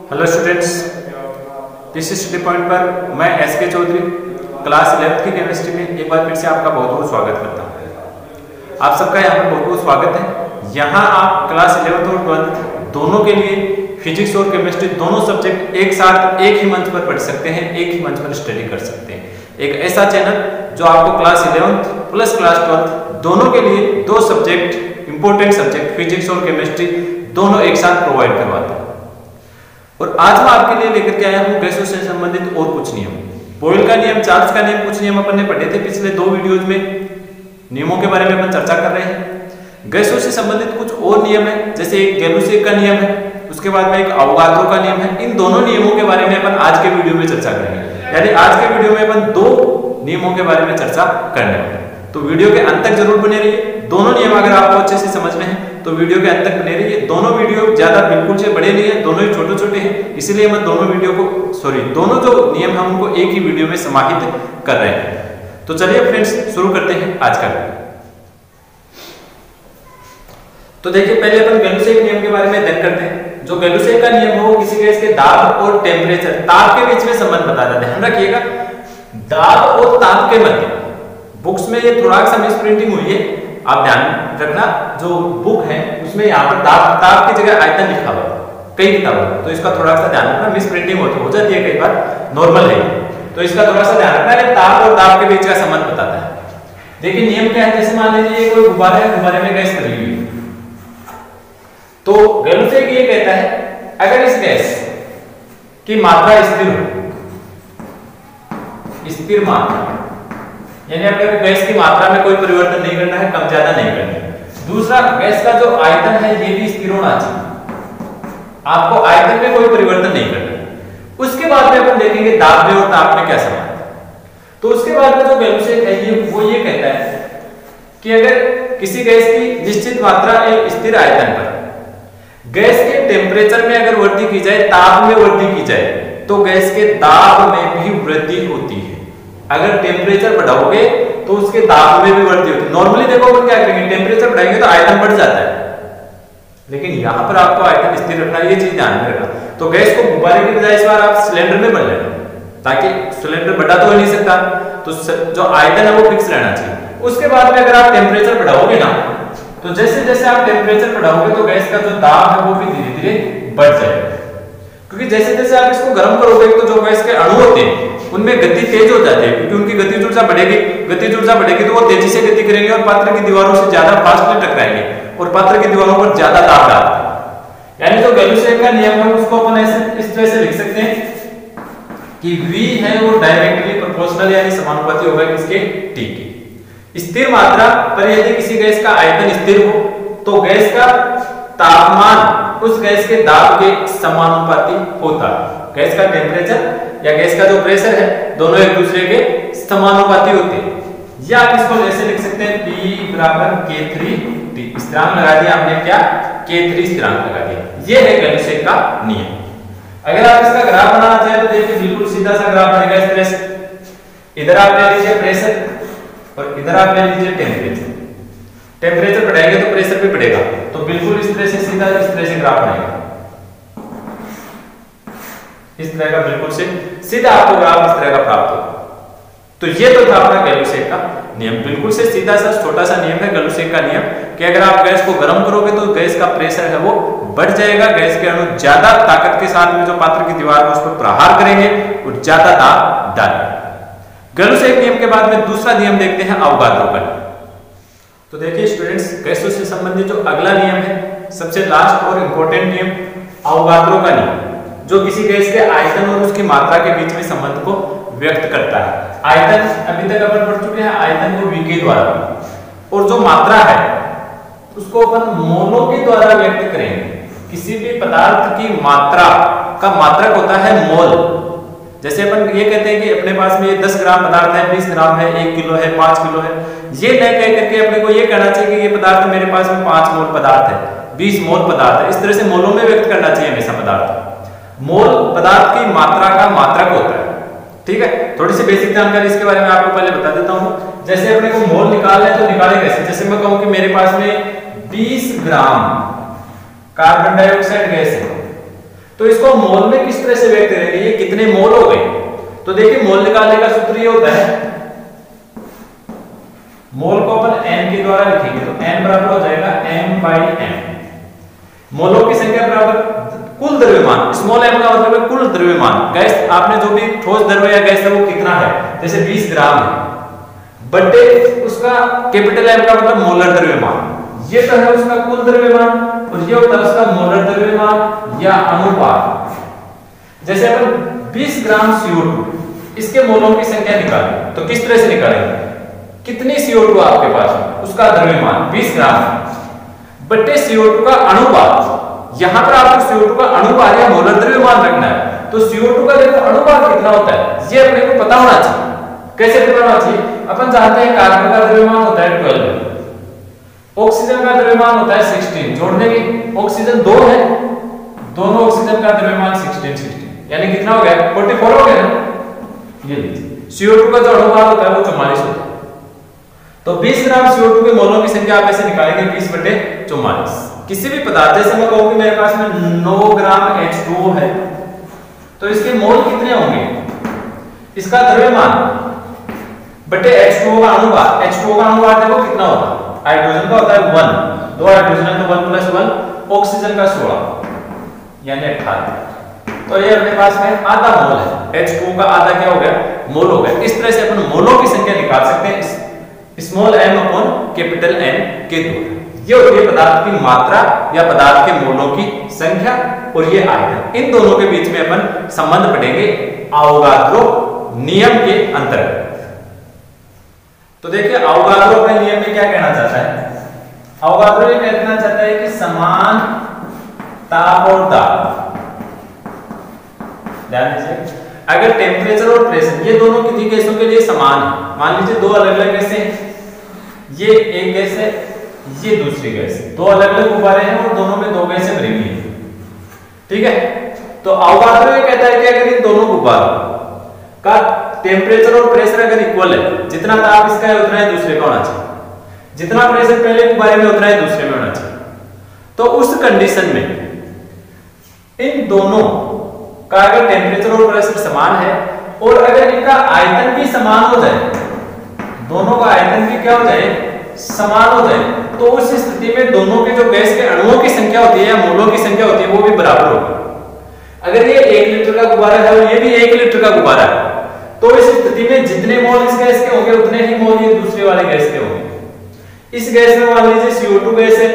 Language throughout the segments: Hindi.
हेलो स्टूडेंट्स, इस स्टडी पॉइंट पर मैं एसके चौधरी क्लास 11th की केमिस्ट्री में एक बार फिर से आपका बहुत बहुत स्वागत करता हूँ। आप सबका यहाँ पर बहुत बहुत स्वागत है। यहाँ आप क्लास 11th और 12th दोनों के लिए फिजिक्स और केमिस्ट्री दोनों सब्जेक्ट एक साथ एक ही मंच पर पढ़ सकते हैं, एक ही मंच पर स्टडी कर सकते हैं। एक ऐसा चैनल जो आपको class 11th plus class 12th दोनों के लिए दो सब्जेक्ट इंपॉर्टेंट सब्जेक्ट फिजिक्स और केमिस्ट्री दोनों एक साथ प्रोवाइड करवाता है। और आज मैं आपके लिए लेकर के आया हूँ गैसों से संबंधित और कुछ नियम। बॉयल का नियम, चार्ल्स का नियम, कुछ नियम अपन ने पढ़े थे पिछले दो वीडियोज में। नियमों के बारे में अपन चर्चा कर रहे हैं। गैसों से संबंधित कुछ और नियम है, जैसे एक गैलुसेक का नियम है, उसके बाद में एक अवोगाद्रो का नियम है। इन दोनों नियमों के बारे में अपन आज के वीडियो में चर्चा करेंगे। यानी आज के वीडियो में अपन दो नियमों के बारे में चर्चा करने वाले हैं। तो वीडियो के अंत तक जरूर बने रहिए। दोनों नियम अगर आपको अच्छे से समझ में है तो वीडियो के अंत तक बने रहिए। दोनों वीडियो ज्यादा बिल्कुल से बड़े नहीं है, दोनों ही छोटे छोटे हैं, इसलिए मैं दोनों जो नियम है उनको एक ही वीडियो में समाहित कर रहे हैं। तो चलिए फ्रेंड्स, शुरू करते हैं आज का वीडियो। तो देखिए, पहले अपन गैलुसेक नियम के बारे में अध्ययन करते हैं। जो गैलुसेक का नियम है वो किसी गैस के दाब और टेम्परेचर, ताप के बीच में संबंध बता देते हैं। ध्यान रखिएगा, दाब और ताप के मध्य। बुक्स में ये थोड़ा सा मिस प्रिंटिंग हुई है, आप ध्यान रखना। जो बुक है उसमें यहाँ पर ताप की जगह आयतन लिखा हुआ है कई किताबों में, तो इसका थोड़ा सा ध्यान रखना। मिस प्रिंटिंग हो जाती है कई बार, नॉर्मल है, तो इसका थोड़ा सा ध्यान रखना। ताप और दाब के बीच का संबंध बताता है। देखिए नियम क्या है, जैसे मान लीजिए कोई गुब्बारा है, गुब्बारे में गैस भरी हुई है, तो गैलुसेक ये कहता है अगर इस गैस की मात्रा स्थिर हो, स्थिर मात्रा यानी अगर गैस की मात्रा में कोई परिवर्तन नहीं करना है, कम ज्यादा नहीं करना है। दूसरा, गैस का जो आयतन है ये भी स्थिर होना चाहिए, आपको आयतन में कोई परिवर्तन नहीं करना है। उसके बाद में अपन देखेंगे दाब में और ताप में क्या संबंध है। तो उसके बाद में जो गैलुसेक है वो ये कहता है कि अगर किसी गैस की निश्चित मात्रा एक स्थिर आयतन पर गैस के टेम्परेचर में अगर वृद्धि की जाए, ताप में वृद्धि की जाए, तो गैस के दाब में भी वृद्धि होती है। अगर टेम्परेचर बढ़ाओगे तो उसके दाब में भी वृद्धि होती है। नॉर्मली देखो अपन क्या करेंगे, टेम्परेचर बढ़ाएंगे तो आयतन बढ़ जाता है, लेकिन यहां पर आपको आयतन स्थिर रखना, ये चीज ध्यान में रखना। तो गैस को गुब्बारे की बजाय इस बार आप सिलेंडर में भर लेना, ताकि सिलेंडर बढ़ा तो हो नहीं सकता, तो जो आयतन है वो फिक्स रहना चाहिए। उसके बाद में अगर आप टेम्परेचर बढ़ाओगे ना, तो जैसे जैसे आप टेम्परेचर बढ़ाओगे तो गैस का जो दाब है वो भी धीरे धीरे बढ़ जाएगा। क्योंकि जैसे जैसे आप इसको गर्म करोगे तो जो गैस के अणु होते हैं उनमें गति तेज हो जाती है, क्योंकि उनकी गतिज ऊर्जा बढ़ेगी। गतिज ऊर्जा बढ़ेगी तो वो तेजी से गति करेंगे और पात्र की दीवारों से ज्यादा फास्टली टकराएंगे और पात्र की दीवारों पर ज्यादा दाब डालते हैं। यानी जो गैलुसेक का नियम है उसको अपन ऐसे इस तरह से लिख सकते हैं कि V है वो डायरेक्टली प्रोपोर्शनल यानी समानुपाती होगा किसके, T के। स्थिर मात्रा पर यदि किसी गैस का आयतन स्थिर हो तो गैस का तापमान उस गैस के दाब के समानुपाती होता है। गैस का टेम्परेचर या गैस का जो प्रेशर है दोनों एक दूसरे के समानुपाती होते हैं। या आप इसको ऐसे लिख सकते हैं P बराबर K3T। स्थिरांक लगा दिया हमने, क्या, K3 स्थिरांक लगा दिया। ये है गैलुसेक का नियम। अगर आप इसका ग्राफ बनाना चाहें तो देखिए बिल्कुल सीधा सा ग्राफ बनेगा इस तरह से। इधर आप ले लीजिए प्रेशर और इधर आप ले लीजिए टेम्परेचर। टेम्परेचर बढ़ाएंगे तो प्रेशर भी बढ़ेगा, तो बिल्कुल इस तरह से सीधा इस तरह से ग्राफ बनेगा। इस तरह का बिल्कुल से सीधा आपको ग्राफ इस तरह का प्राप्त होगा। तो ये तो था अपना गैलुसेक का नियम। बिल्कुल से सीधा सा छोटा सा नियम है गैलुसेक का नियम कि अगर आप गैस को गर्म करोगे तो गैस का प्रेशर है वो बढ़ जाएगा, गैस के अणु ज्यादा ताकत के साथ में जो पात्र की दीवार है उस पर प्रहार करेंगे और ज्यादा दाब डालेंगे। गैलुसेक नियम के बाद में दूसरा नियम देखते हैं अवोगाद्रो का नियम। तो देखिए स्टूडेंट्स, गैसों से संबंधित जो अगला नियम है, सबसे लास्ट और इंपॉर्टेंट नियम अवोगाद्रो का नियम, जो किसी गैस के आयतन और उसकी मात्रा के बीच में संबंध को व्यक्त करता है। आयतन अभी तक अपन पढ़ चुके हैं, आयतन को V के द्वारा, और जो मात्रा है उसको अपन मोलों के द्वारा व्यक्त करेंगे। किसी भी पदार्थ की मात्रा का मात्रक होता है मोल। जैसे अपन ये कहते हैं कि अपने पास में ये 10 ग्राम पदार्थ है, 20 ग्राम है, 1 किलो है, 5 किलो है, ये न कह करके अपने को ये कहना चाहिए कि ये पदार्थ मेरे पास में 5 मोल पदार्थ है, 20 मोल पदार्थ है। इस तरह से मोलों में व्यक्त करना चाहिए हमेशा पदार्थ। मोल पदार्थ की मात्रा का मात्रक होता है, ठीक है। थोड़ी सी बेसिक जानकारी इसके बारे में आपको पहले बता देता हूँ। जैसे अपने को मोल निकालना है तो निकाले कैसे, जैसे मैं कहूँ कि मेरे पास में 20 ग्राम कार्बन डाइऑक्साइड गैस है, तो इसको मोल में किस तरह से व्यक्त करेंगे, ये कितने मोल हो गए। तो देखिए मोल निकालने का सूत्र ये होता है, मोल को अपन n के द्वारा लिखेंगे तो n बराबर हो जाएगा m/m। मोलों की संख्या बराबर कुल द्रव्यमान, स्मॉल m का मतलब है कुल द्रव्यमान। गैस आपने जो भी ठोस द्रव्य या गैस है वो कितना है, जैसे 20 ग्राम है, बटे उसका कैपिटल M का मतलब मोलर द्रव्यमान। ये तो है उसका कुल द्रव्यमान और ये होता है उसका मोलर द्रव्यमान या अनुपात। जैसे अपन 20 ग्राम CO2 इसके मोलों की संख्या निकालें तो किस तरह से निकालेंगे, कितनी CO2 आपके पास है उसका द्रव्यमान 20 ग्राम बट्टे CO2 का अनुपात। यहां पर आपको CO2 का अनुपात या मोलर द्रव्यमान रखना है, तो CO2 का देखो अनुपात कितना होता है ये अपने को पता होना चाहिए। कैसे पता होना चाहिए, अपन चाहते हैं कार्बन का द्रव्यमान होता है 12, ऑक्सीजन का द्रव्यमान होता है 16, जोड़ देंगे ऑक्सीजन 2 है, दोनों ऑक्सीजन का द्रव्यमान 16 यानी कितना हो गया 44 हो गया ना। ये लीजिए CO2 का जो अनुपात होता है वो 44 होता है। तो 20 ग्राम CO2 के मोलों की संख्या आप ऐसे निकालेंगे 20/44। किसी भी पदार्थ, जैसे मैं कहूं कि मेरे पास में 9 ग्राम H2O है तो इसके मोल कितने होंगे, इसका द्रव्यमान बटे H2O का अनुपात। H2O का अनुपात देखो कितना होता है, हाइड्रोजन का होता है 1, 2 हाइड्रोजन है तो 1 + 1, ऑक्सीजन का 16 यानी 18। तो ये अपने पास में आधा मोल है, H2O का आधा क्या हो गया मोल हो गया। इस तरह से अपन मोलों की संख्या निकाल सकते हैं small m upon capital N के द्वारा। ये होती है पदार्थ की मात्रा या पदार्थ के मोलों की संख्या और ये आयतन। इन दोनों के बीच में अपन संबंध पढ़ेंगे अवोगाद्रो नियम के अंतर्गत। तो देखिए अवोगाद्रो अपने नियम में क्या कहना चाहता है, अवोगाद्रो ये कहना चाहता है कि समान ताप और दाब, ध्यान दीजिए अगर टेम्परेचर और प्रेशर ये दोनों किसी गैसों के लिए समान है, मान लीजिए दो अलग अलग गैसें हैं, ये एक गैस है ये दूसरी गैस है, दो अलग अलग गुब्बारे हैं और दोनों में 2 गैसें भरी हुई हैं, ठीक है। तो अवोगाद्रो ये कहता है कि अगर इन दोनों गुब्बारों का टेम्परेचर और प्रेशर अगर इक्वल है, जितना ताप इसका है उतना ही दूसरे का होना चाहिए, जितना प्रेशर पहले गुब्बारे में उतना ही दूसरे में होना चाहिए। तो उस कंडीशन में इन दोनों का अगर टेम्परेचर और प्रेशर समान है और अगर इनका आयतन भी समान हो जाए, दोनों का आयतन भी क्या हो जाए समान हो जाए, तो उस स्थिति में दोनों के जो गैस के अणुओं की संख्या होती है या मोलों की संख्या होती है वो भी बराबर होगी। अगर ये 1 लीटर का गुब्बारा है और ये भी 1 लीटर का गुब्बारा है तो इस स्थिति में जितने मोल इस गैस के होंगे उतने ही मोल ये दूसरे वाले गैस के होंगे। इस गैस में मान लीजिए CO2 गैस है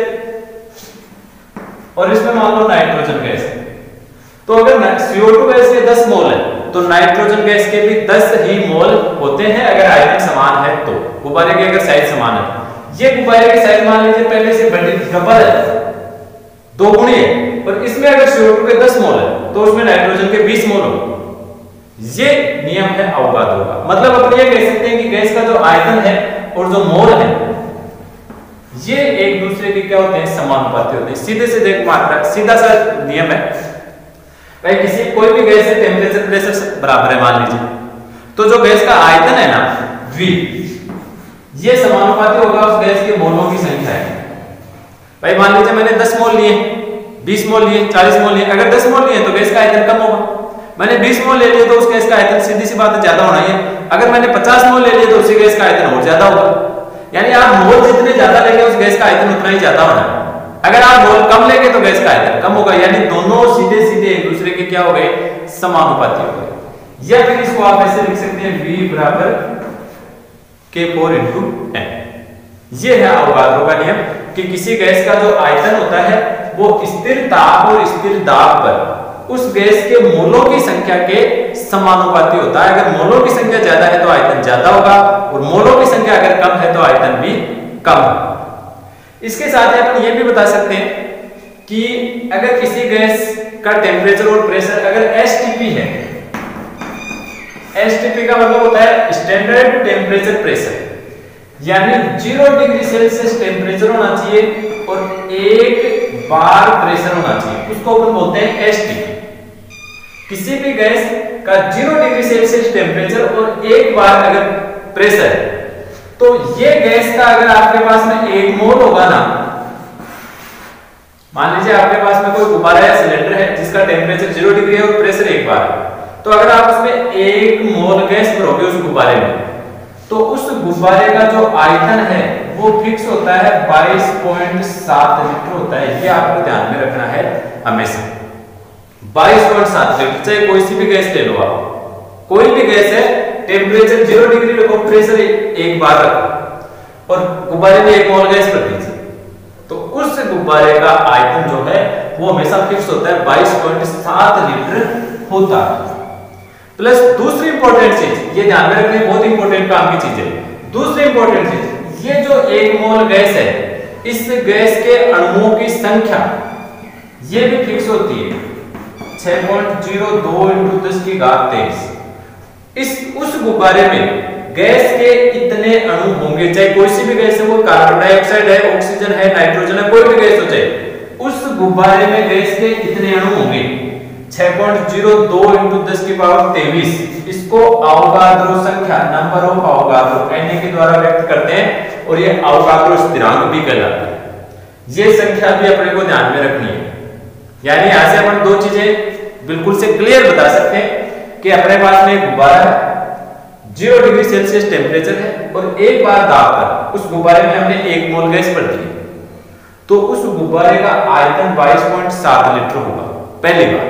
और इसमें मान लो नाइट्रोजन गैस है, तो अगर CO2 गैस के 10 मोल है तो नाइट्रोजन गैस के भी 10 ही मोल होते हैं अगर आयतन समान है तो, गुब्बारे की अगर साइज समान है। ये गुब्बारे की साइज मान लीजिए पहले से बड़ी डबल है, 2 गुनी है, और इसमें अगर CO2 के 10 मोल है तो उसमें नाइट्रोजन के 20 मोल होंगे। ये नियम है अवोगाद्रो का। मतलब अपन ये कह सकते हैं कि गैस का जो आयतन है और जो मोल है ये एक दूसरे के क्या होते हैं समानुपाती होते हैं। सीधे सीधे मात्रा सीधा सा नियम है भाई, किसी कोई भी गैस है टेम्परेचर प्रेशर बराबर है मान लीजिए, तो जो गैस का आयतन है ना V ये समानुपाती होगा उस गैस के मोलों की संख्या है। भाई मान लीजिए मैंने 10 मोल लिए, 20 मोल लिए, 40 मोल लिए, अगर 10 मोल लिए तो गैस का आयतन कम होगा। मैंने 20 मोल ले लिए तो उस गैस का आयतन सीधी सी बात है ज्यादा होना है। अगर मैंने 50 मोल ले लिए तो उसी गैस का आयतन और ज्यादा होगा। यानी आप मोल जितने ज्यादा लेंगे उस गैस का आयतन उतना ही ज्यादा होना है। अगर आप मोल कम लेंगे तो गैस का आयतन कम होगा, यानी दोनों सीधे सीधे एक दूसरे के क्या हो गए समानुपाती हो गए। या फिर इसको आप ऐसे लिख सकते हैं V बराबर K4 × N। ये है अवोगाद्रो का नियम कि किसी गैस का जो आयतन होता है वो स्थिर ताप और स्थिर दाब पर उस गैस के मोलों की संख्या के समानुपाती होता है। अगर मोलों की संख्या ज्यादा है तो आयतन ज्यादा होगा और मोलों की संख्या अगर कम है तो आयतन भी कम होगा। इसके साथ ही अपन ये भी बता सकते हैं कि अगर किसी गैस का टेम्परेचर और प्रेशर अगर STP है, STP का मतलब होता है स्टैंडर्ड टेम्परेचर प्रेशर, यानी 0 डिग्री सेल्सियस टेम्परेचर होना चाहिए और 1 बार प्रेशर होना चाहिए, उसको अपन बोलते हैं STP। किसी भी गैस का 0 डिग्री सेल्सियस टेम्परेचर और 1 बार अगर प्रेशर है तो ये गैस का अगर आपके पास में 1 मोल होगा ना मान लीजिए आपके पास में कोई गुब्बारा या सिलेंडर है जिसका टेम्परेचर 0 डिग्री है और प्रेशर 1 बार है। तो अगर आप उसमें 1 मोल गैस भरोगे उस गुब्बारे में, तो उस गुब्बारे का जो आयतन है वो फिक्स होता है 22.7 लीटर होता है। ये आपको ध्यान में रखना है हमेशा। 22.7 लीटर, चाहे कोई सी भी गैस ले लो आप, कोई भी गैस है, टेम्परेचर 0 डिग्री रखो, प्रेशर 1 बार रखो और गुब्बारे में 1 मोल गैस भर दीजिए, तो उस गुब्बारे का आयतन जो है वो हमेशा फिक्स होता है 22.7 लीटर होता है। प्लस दूसरी इंपॉर्टेंट चीज, ये ध्यान में रखनी बहुत इंपॉर्टेंट काम की चीज है। दूसरी इंपॉर्टेंट चीज, ये जो 1 मोल गैस है, इस गैस के अणुओं की संख्या ये भी फिक्स होती है 6.02 × 10⁻23। उस गुब्बारे में गैस के इतने अणु होंगे, चाहे कोई सी भी गैस है, वो कार्बन डाइऑक्साइड है, ऑक्सीजन है, नाइट्रोजन है, कोई भी गैस हो जाए, उस गुब्बारे में गैस के इतने अणु होंगे 6.02 × 10⁻23। इसको अवोगाद्रो संख्या, नंबर ऑफ अवोगाद्रो, Na के द्वारा व्यक्त करते हैं और ये अवोगाद्रो स्थिरांक भी कहलाता है। ये संख्या भी अपने को ध्यान में रखनी है। यानी यहां से अपन दो चीजें बिल्कुल से क्लियर बता सकते हैं कि अपने पास में एक गुब्बारा है, 0 डिग्री सेल्सियस टेम्परेचर है और एक बार दाब कर उस गुब्बारे में हमने 1 मोल गैस भर दी, तो उस गुब्बारे का आयतन 22.7 लीटर होगा, पहली बात।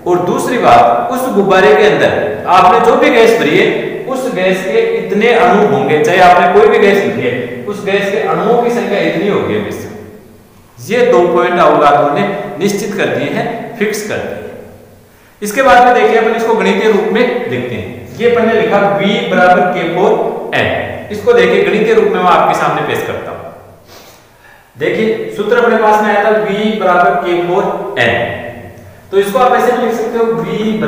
और दूसरी बात, उस गुब्बारे के अंदर आपने जो भी गैस भरी है, उस गैस के इतने अणु होंगे, चाहे आपने कोई भी गैस भरी है, उस गैस के अणुओं की संख्या इतनी होगी। ये 2 पॉइंट अवोगाद्रो ने निश्चित कर दिए हैं, फिक्स कर दिए। इसके बाद में देखिए अपन इसको गणितीय रूप में लिखते हैं। ये अपन ने लिखा V = K4n। इसको देखिए गणितीय रूप में मैं आपके सामने पेश करता हूं। देखिए सूत्र अपने पास में आया था V = K4n, तो इसको आप ऐसे लिख सकते हो V =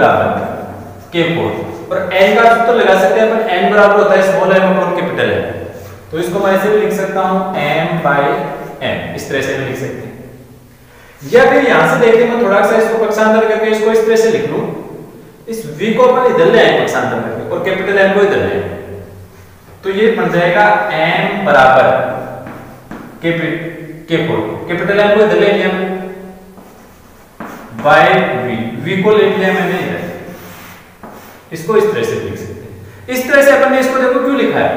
K4 और n का सूत्र लगा सकते हैं अपन, n बराबर होता है small m upon capital M। तो इसको मैं ऐसे भी लिख सकता हूं m/m, इस तरह से भी लिख सकते हैं। या फिर यहां से देखिए मैं थोड़ा सा इसको पक्षांतर करके इसको इस तरह से लिख लूं, इस v को अपन इधर ले आए पक्षांतर करके और कैपिटल M को इधर ले आए, तो ये बन जाएगा m बराबर K4, कैपिटल M को इधर ले लिया बाय v को ले लिया मैंने इधर, इसको इस तरह से लिख सकते हैं। इस तरह से अपन ने इसको देखो क्यों लिखा है,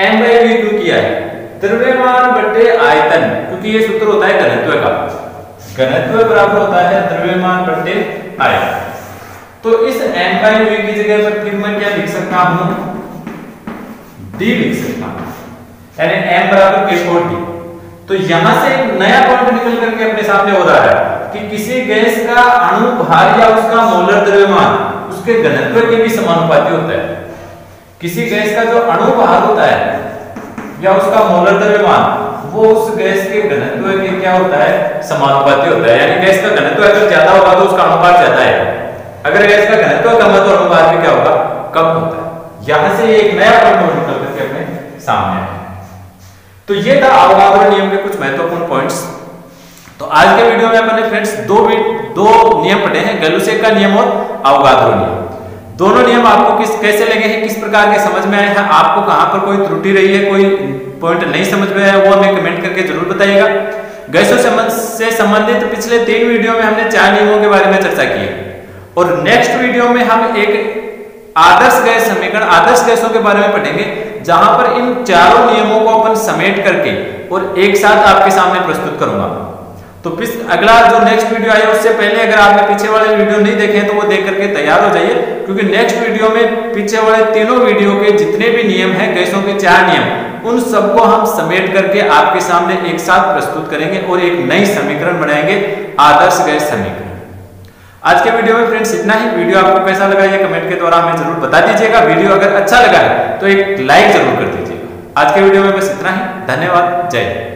m/v क्यों किया है, द्रव्यमान बटे आयतन, क्योंकि ये सूत्र होता है घनत्व का, घनत्व बराबर होता है द्रव्यमान बटे आयतन। तो इस m/v की जगह पर फिर मैं क्या लिख सकता हूं, d लिख सकता हूं, यानी m = K4d। तो यहां से एक नया पॉइंट निकल करके अपने सामने हो रहा है कि किसी गैस का अणु भार या उसका मोलर द्रव्यमान उसके घनत्व के भी समानुपाती होता है। किसी गैस का जो अणु भार होता है या उसका मोलर द्रव्यमान, वो उस गैस के घनत्व के क्या होता है, समानुपाती होता है। यानी गैस का घनत्व अगर ज्यादा होगा तो उसका अणुभार ज्यादा है, अगर गैस का घनत्व कम है तो अणुभार भी क्या होगा, कम होता है। यहां से एक नया पॉइंट निकल करके अपने सामने है। तो ये था अवोगाद्रो नियम के कुछ महत्वपूर्ण पॉइंट्स। तो आज के वीडियो में अपने फ्रेंड्स दो नियम पढ़े हैं, गैलुसेक का नियम और अवोगाद्रो नियम। दोनों नियम आपको कैसे लगे हैं, किस प्रकार के समझ में आए हैं, आपको कहां पर कोई त्रुटि रही है, कोई पॉइंट नहीं समझ में आया, वो हमें कमेंट करके जरूर बताइएगा। गैसों से संबंधित पिछले 3 वीडियो में हमने 4 नियमों के बारे में चर्चा की है और नेक्स्ट वीडियो में हम एक आदर्श गैस समीकरण, आदर्श गैसों के बारे में पढ़ेंगे, जहां पर इन चारों नियमों को अपन समेट करके और एक साथ आपके सामने प्रस्तुत करूंगा। तो अगला जो नेक्स्ट वीडियो आए उससे पहले अगर आपने पीछे वाले वीडियो नहीं देखे हैं तो वो देख करके तैयार हो जाइए, क्योंकि नेक्स्ट वीडियो में पीछे वाले तीनों वीडियो के जितने भी नियम हैं, गैसों के 4 नियम, उन सबको हम समेट करके आपके सामने एक साथ प्रस्तुत करेंगे और एक नई समीकरण बनाएंगे, आदर्श गैस समीकरण। आज के वीडियो में फ्रेंड्स इतना ही। वीडियो आपको कैसा लगा ये कमेंट के द्वारा हमें जरूर बता दीजिएगा। वीडियो अगर अच्छा लगा है तो एक लाइक जरूर कर दीजिएगा। आज के वीडियो में बस इतना ही। धन्यवाद। जय हिंद।